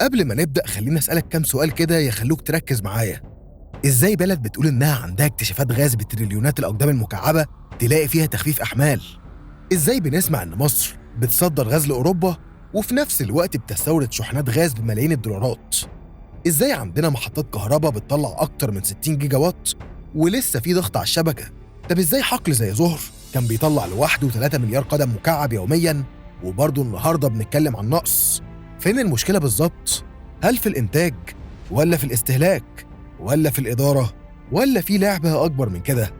قبل ما نبدأ خليني أسألك كام سؤال كده يخلوك تركز معايا. إزاي بلد بتقول إنها عندها اكتشافات غاز بتريليونات الأقدام المكعبة تلاقي فيها تخفيف أحمال؟ إزاي بنسمع إن مصر بتصدر غاز لأوروبا وفي نفس الوقت بتستورد شحنات غاز بملايين الدولارات؟ إزاي عندنا محطات كهرباء بتطلع أكتر من 60 جيجا وات ولسه في ضغط على الشبكة؟ طب إزاي حقل زي زهر كان بيطلع لوحده 3 مليار قدم مكعب يومياً وبرضه النهاردة بنتكلم عن نقص؟ فين المشكلة بالظبط؟ هل في الإنتاج ولا في الاستهلاك ولا في الإدارة ولا في لعبة أكبر من كده؟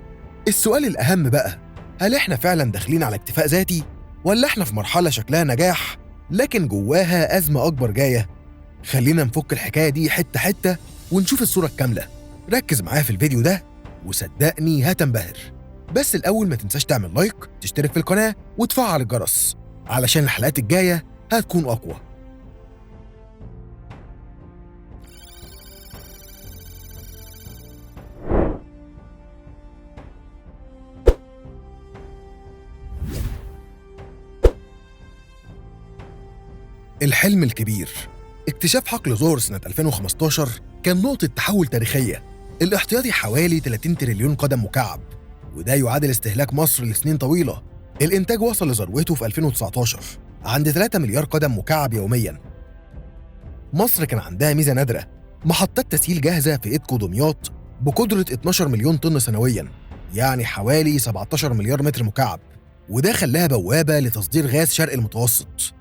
السؤال الأهم بقى، هل إحنا فعلاً داخلين على اكتفاء ذاتي ولا إحنا في مرحلة شكلها نجاح لكن جواها أزمة أكبر جاية؟ خلينا نفك الحكاية دي حتة حتة ونشوف الصورة الكاملة. ركز معايا في الفيديو ده وصدقني هتنبهر. بس الأول ما تنساش تعمل لايك، تشترك في القناة وتفعل الجرس علشان الحلقات الجاية هتكون أقوى. الحلم الكبير. اكتشاف حقل زهر سنة 2015 كان نقطة تحول تاريخية. الاحتياطي حوالي 30 تريليون قدم مكعب، وده يعادل استهلاك مصر لسنين طويلة. الإنتاج وصل لذروته في 2019 عند 3 مليار قدم مكعب يومياً. مصر كان عندها ميزة نادرة، محطات تسييل جاهزة في إيدكو دمياط بقدرة 12 مليون طن سنوياً، يعني حوالي 17 مليار متر مكعب، وده خلاها بوابة لتصدير غاز شرق المتوسط.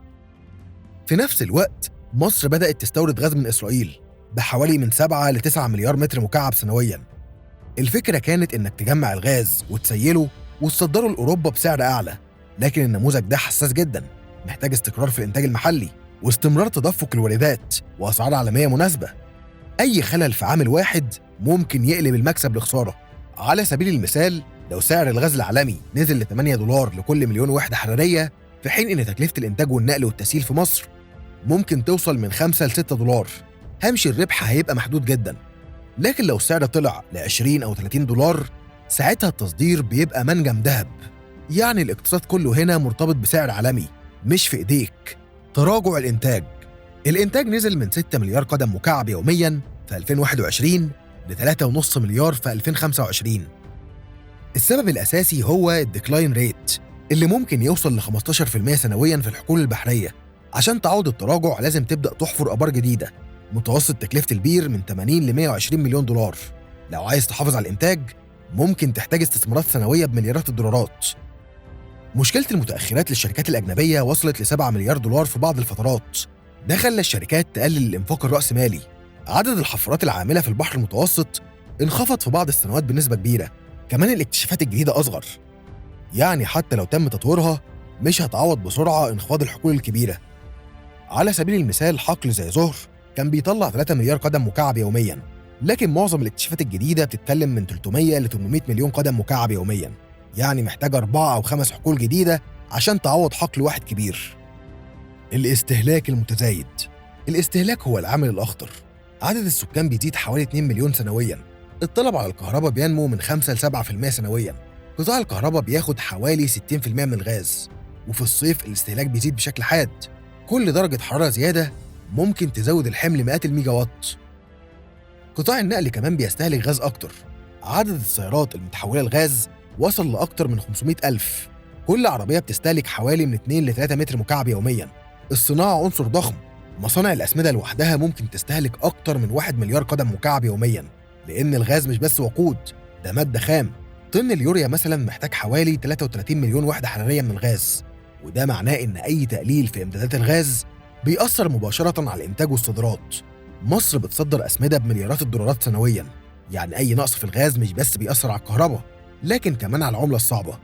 في نفس الوقت مصر بدأت تستورد غاز من إسرائيل بحوالي من 7 ل 9 مليار متر مكعب سنوياً. الفكرة كانت إنك تجمع الغاز وتسيله وتصدره لأوروبا بسعر أعلى، لكن النموذج ده حساس جداً، محتاج استقرار في الإنتاج المحلي واستمرار تدفق الواردات وأسعار عالمية مناسبة. أي خلل في عامل واحد ممكن يقلب المكسب لخسارة. على سبيل المثال، لو سعر الغاز العالمي نزل ل 8 دولار لكل مليون وحدة حرارية، في حين إن تكلفة الإنتاج والنقل والتسييل في مصر ممكن توصل من 5 ل 6 دولار، هامش الربح هيبقى محدود جدا. لكن لو السعر طلع ل 20 أو 30 دولار، ساعتها التصدير بيبقى منجم ذهب. يعني الاقتصاد كله هنا مرتبط بسعر عالمي مش في إيديك. تراجع الإنتاج نزل من 6 مليار قدم مكعب يوميا في 2021 ل 3.5 مليار في 2025. السبب الأساسي هو الديكلاين ريت اللي ممكن يوصل ل 15% سنويا في الحقول البحرية. عشان تعوض التراجع لازم تبدأ تحفر آبار جديدة. متوسط تكلفة البير من 80 ل 120 مليون دولار. لو عايز تحافظ على الإنتاج ممكن تحتاج استثمارات سنوية بمليارات الدولارات. مشكلة المتأخرات للشركات الأجنبية وصلت ل 7 مليار دولار في بعض الفترات. ده خلى الشركات تقلل الإنفاق الرأسمالي. عدد الحفارات العاملة في البحر المتوسط انخفض في بعض السنوات بنسبة كبيرة. كمان الاكتشافات الجديدة أصغر، يعني حتى لو تم تطويرها مش هتعوض بسرعة انخفاض الحقول الكبيرة. على سبيل المثال، حقل زي زهر كان بيطلع 3 مليار قدم مكعب يومياً، لكن معظم الاكتشافات الجديدة بتتكلم من 300 ل 800 مليون قدم مكعب يومياً، يعني محتاج 4 أو 5 حقول جديدة عشان تعوض حقل واحد كبير. الاستهلاك المتزايد. الاستهلاك هو العامل الأخطر. عدد السكان بيزيد حوالي 2 مليون سنوياً. الطلب على الكهرباء بينمو من 5 ل 7% سنوياً. قطاع الكهرباء بياخد حوالي 60% من الغاز، وفي الصيف الاستهلاك بيزيد بشكل حاد. كل درجة حرارة زيادة ممكن تزود الحمل مئات الميجا وات. قطاع النقل كمان بيستهلك غاز أكتر. عدد السيارات المتحولة لغاز وصل لأكتر من 500,000. كل عربية بتستهلك حوالي من 2 ل 3 متر مكعب يومياً. الصناعة عنصر ضخم. مصانع الأسمدة لوحدها ممكن تستهلك أكتر من 1 مليار قدم مكعب يومياً، لأن الغاز مش بس وقود، ده مادة خام. طن اليوريا مثلاً محتاج حوالي 33 مليون وحدة حرارية من الغاز، وده معناه إن أي تقليل في إمدادات الغاز بيأثر مباشرة على الإنتاج والصادرات. مصر بتصدر أسمدة بمليارات الدولارات سنوياً، يعني أي نقص في الغاز مش بس بيأثر على الكهرباء، لكن كمان على العملة الصعبة.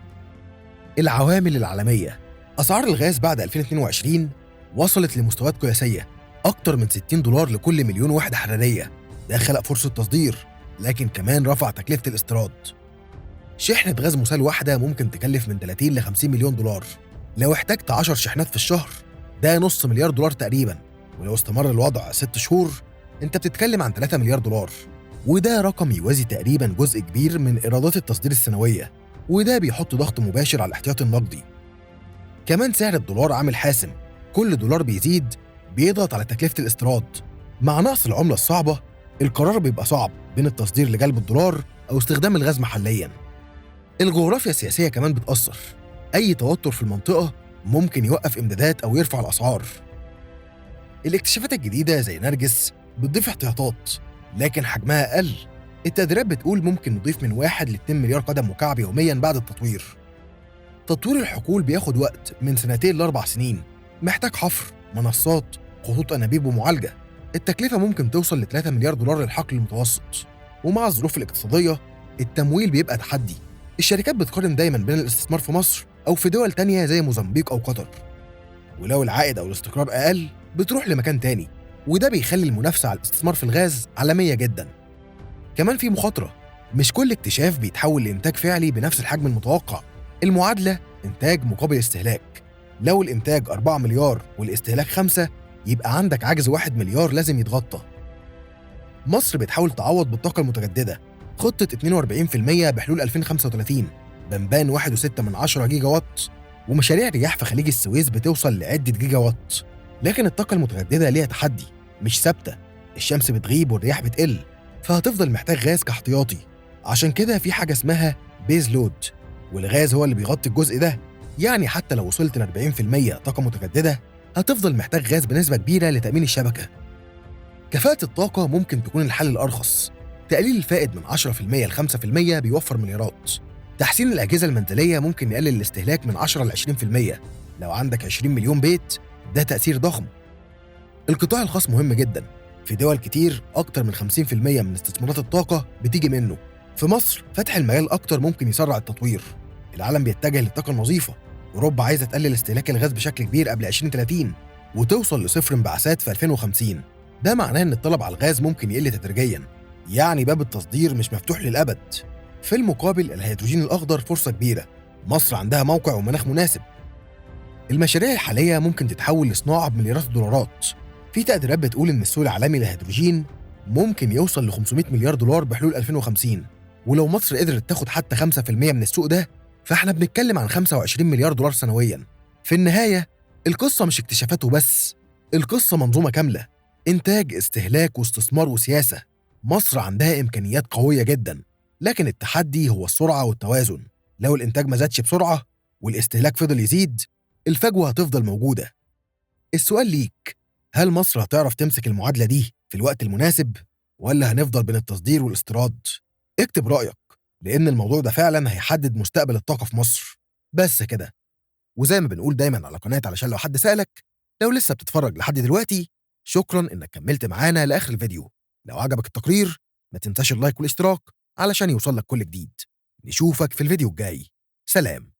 العوامل العالمية. أسعار الغاز بعد 2022 وصلت لمستويات قياسية، أكتر من 60 دولار لكل مليون وحدة حرارية. ده خلق فرصة تصدير، لكن كمان رفع تكلفة الاستيراد. شحنة غاز مسال واحدة ممكن تكلف من 30 ل 50 مليون دولار. لو احتجت 10 شحنات في الشهر ده نص مليار دولار تقريباً، ولو استمر الوضع 6 شهور انت بتتكلم عن 3 مليار دولار، وده رقم يوازي تقريباً جزء كبير من إيرادات التصدير السنوية، وده بيحط ضغط مباشر على الاحتياطي النقدي. كمان سعر الدولار عامل حاسم. كل دولار بيزيد بيضغط على تكلفة الاستيراد. مع نقص العملة الصعبة، القرار بيبقى صعب بين التصدير لجلب الدولار أو استخدام الغاز محلياً. الجغرافيا السياسية كمان بتأثر. أي توتر في المنطقة ممكن يوقف إمدادات أو يرفع الأسعار. الاكتشافات الجديدة زي نرجس بتضيف احتياطات، لكن حجمها أقل. التقديرات بتقول ممكن نضيف من 1 ل 2 مليار قدم مكعب يومياً بعد التطوير. تطوير الحقول بياخد وقت من 2 ل4 سنين، محتاج حفر، منصات، خطوط أنابيب ومعالجة. التكلفة ممكن توصل ل 3 مليار دولار للحقل المتوسط. ومع الظروف الاقتصادية، التمويل بيبقى تحدي. الشركات بتقارن دايماً بين الاستثمار في مصر أو في دول تانية زي موزمبيق أو قطر، ولو العائد أو الاستقرار أقل بتروح لمكان تاني، وده بيخلي المنافسة على الاستثمار في الغاز عالمية جداً. كمان في مخاطرة، مش كل اكتشاف بيتحول لإنتاج فعلي بنفس الحجم المتوقع. المعادلة إنتاج مقابل استهلاك. لو الإنتاج 4 مليار والاستهلاك 5، يبقى عندك عجز 1 مليار لازم يتغطى. مصر بتحاول تعوض بالطاقة المتجددة، خطة 42% بحلول 2035، بنبان 1.6 جيجا وات، ومشاريع رياح في خليج السويس بتوصل لعدة جيجا وات. لكن الطاقة المتجددة ليها تحدي، مش ثابتة. الشمس بتغيب والرياح بتقل، فهتفضل محتاج غاز كاحتياطي. عشان كده في حاجة اسمها بيز لود، والغاز هو اللي بيغطي الجزء ده. يعني حتى لو وصلت ل 40% طاقة متجددة، هتفضل محتاج غاز بنسبة كبيرة لتأمين الشبكة. كفاءة الطاقة ممكن تكون الحل الأرخص. تقليل الفائد من 10% ل 5% بيوفر مليارات. تحسين الأجهزة المنزلية ممكن يقلل الاستهلاك من 10 ل 20%. لو عندك 20 مليون بيت، ده تأثير ضخم. القطاع الخاص مهم جدا. في دول كتير أكتر من 50% من استثمارات الطاقة بتيجي منه. في مصر فتح المجال أكتر ممكن يسرع التطوير. العالم بيتجه للطاقة النظيفة. أوروبا عايزة تقلل استهلاك الغاز بشكل كبير قبل 2030 وتوصل لصفر انبعاثات في 2050. ده معناه إن الطلب على الغاز ممكن يقل تدريجياً، يعني باب التصدير مش مفتوح للأبد. في المقابل، الهيدروجين الأخضر فرصة كبيرة. مصر عندها موقع ومناخ مناسب. المشاريع الحالية ممكن تتحول لصناعة بمليارات الدولارات. في تقديرات بتقول إن السوق العالمي للهيدروجين ممكن يوصل ل 500 مليار دولار بحلول 2050. ولو مصر قدرت تاخد حتى 5% من السوق ده، فاحنا بنتكلم عن 25 مليار دولار سنوياً. في النهاية، القصة مش اكتشافات وبس، القصة منظومة كاملة: إنتاج، استهلاك، واستثمار، وسياسة. مصر عندها إمكانيات قوية جداً، لكن التحدي هو السرعة والتوازن. لو الإنتاج ما زادش بسرعة والاستهلاك فضل يزيد، الفجوة هتفضل موجودة. السؤال ليك: هل مصر هتعرف تمسك المعادلة دي في الوقت المناسب، ولا هنفضل بين التصدير والاستيراد؟ اكتب رأيك، لأن الموضوع ده فعلا هيحدد مستقبل الطاقة في مصر. بس كده. وزي ما بنقول دايما على قناة، علشان لو حد سألك، لو لسه بتتفرج لحد دلوقتي، شكرا إنك كملت معانا لآخر الفيديو. لو عجبك التقرير، ما تنساش اللايك والاشتراك علشان يوصلك كل جديد. نشوفك في الفيديو الجاي. سلام.